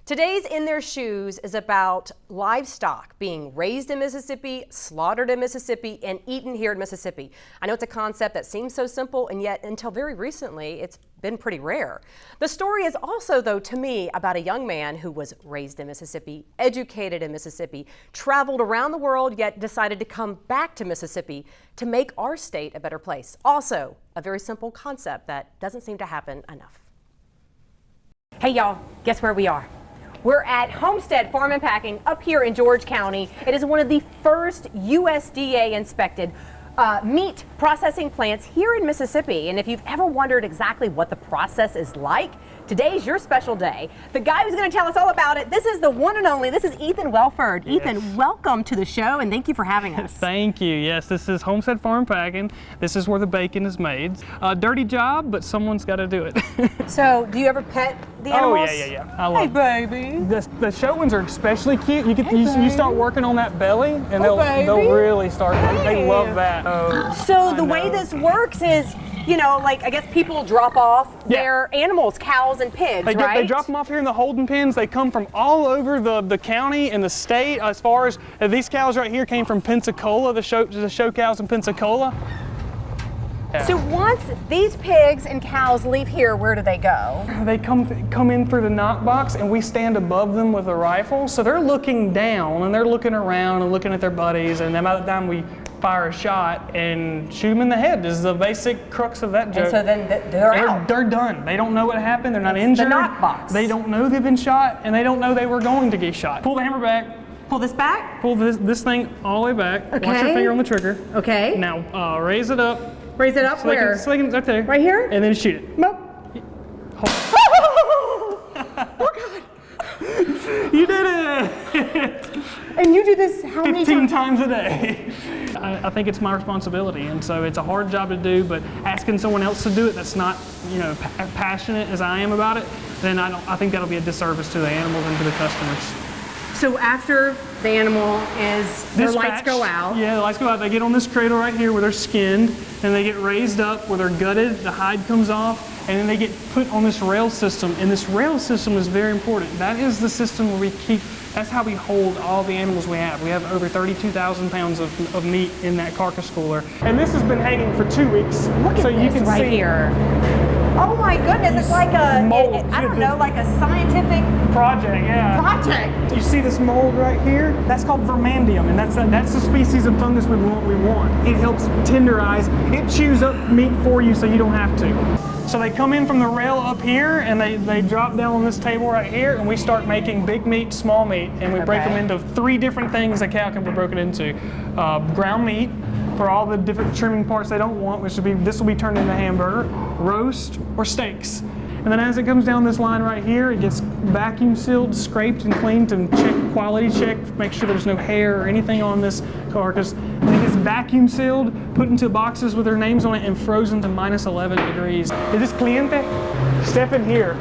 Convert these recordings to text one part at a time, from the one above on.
Today's In Their Shoes is about livestock being raised in Mississippi, slaughtered in Mississippi, and eaten here in Mississippi. I know it's a concept that seems so simple, and yet until very recently, it's been pretty rare. The story is also, though, to me, about a young man who was raised in Mississippi, educated in Mississippi, traveled around the world, yet decided to come back to Mississippi to make our state a better place. Also, a very simple concept that doesn't seem to happen enough. Hey y'all, guess where we are? We're at Homestead Farm and Packing up here in George County. It is one of the first USDA inspected meat processing plants here in Mississippi. And if you've ever wondered exactly what the process is like, today's your special day. The guy who's going to tell us all about it, this is the one and only, this is Ethan Welford. Yes. Ethan, welcome to the show and thank you for having us. Thank you. Yes, this is Homestead Farm and Packing. This is where the bacon is made. A dirty job, but someone's got to do it. So, do you ever pet the animals? Oh, yeah. I love Hey, baby. The show ones are especially cute. You start working on that belly and they'll really start, they love that. So the way this works is, you know, like I guess people drop off their animals, cows and pigs, right? They drop them off here in the holding pens. They come from all over the county and the state. As far as these cows right here came from Pensacola, the show cows in Pensacola. Yeah. So once these pigs and cows leave here, where do they go? They come in through the knock box and we stand above them with a rifle. So they're looking down and they're looking around and looking at their buddies, and then by the time we fire a shot and shoot them in the head is the basic crux of that joke. And so then they're out. They're done. They don't know what happened. They're not injured. The knock box. They don't know they've been shot, and they don't know they were going to get shot. Pull the hammer back. Pull this back? Pull this thing all the way back. Okay. Watch your finger on the trigger. Okay. Now raise it up. Raise it up where? Right there. Right here? And then shoot it. Nope. Oh God. You did it! And you do this how many 15 times a day. I think it's my responsibility, and so it's a hard job to do, but asking someone else to do it that's not, you know, passionate as I am about it, then I think that'll be a disservice to the animals and to the customers. So after the animal their lights go out. Yeah, the lights go out. They get on this cradle right here where they're skinned, and they get raised up where they're gutted, the hide comes off, and then they get put on this rail system. And this rail system is very important. That is the system where that's how we hold all the animals we have. We have over 32,000 pounds of meat in that carcass cooler. And this has been hanging for 2 weeks. Look at so you this can right see here. Oh my goodness, it's like I don't know, like a scientific project, yeah. Project. You see this mold right here? That's called vermandium, and that's the species of fungus we want. It helps tenderize. It chews up meat for you so you don't have to. So they come in from the rail up here, and they drop down on this table right here, and we start making big meat, small meat, and we break them into 3 different things a cow can be broken into. Ground meat, for all the different trimming parts they don't want, this will be turned into hamburger, roast, or steaks. And then as it comes down this line right here, it gets vacuum sealed, scraped and cleaned and quality checked, make sure there's no hair or anything on this carcass. And it gets vacuum sealed, put into boxes with their names on it, and frozen to -11 degrees. Is this caliente? Step in here.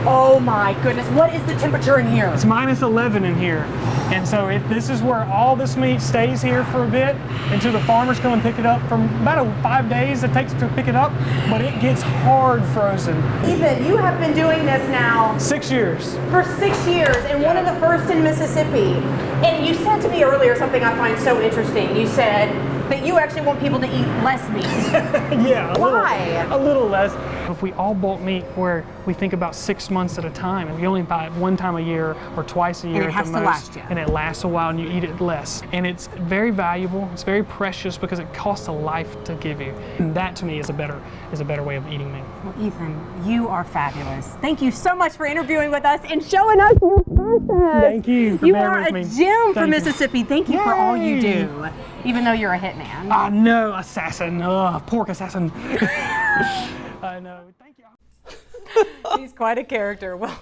Oh my goodness, what is the temperature in here? It's -11 in here. And so this is where all this meat stays here for a bit until the farmers come and pick it up. From about 5 days it takes to pick it up, but it gets hard frozen. Ethan, you have been doing this now 6 years. For 6 years, and one of the first in Mississippi. And you said to me earlier something I find so interesting. You said that you actually want people to eat less meat. Yeah. Why? A little less. If we all bulk meat where we think about 6 months at a time, and we only buy it 1 time a year or twice a year and it at has the to most, last you. And it lasts a while and you eat it less. And it's very valuable, it's very precious because it costs a life to give you. And that to me is a better way of eating meat. Well, Ethan, you are fabulous. Thank you so much for interviewing with us and showing us your process. Thank you for bearing with me. You are a gem for Mississippi. Thank you for all you do, even though you're a hitman. Oh no, assassin, pork assassin. I know, thank you. He's quite a character. Well.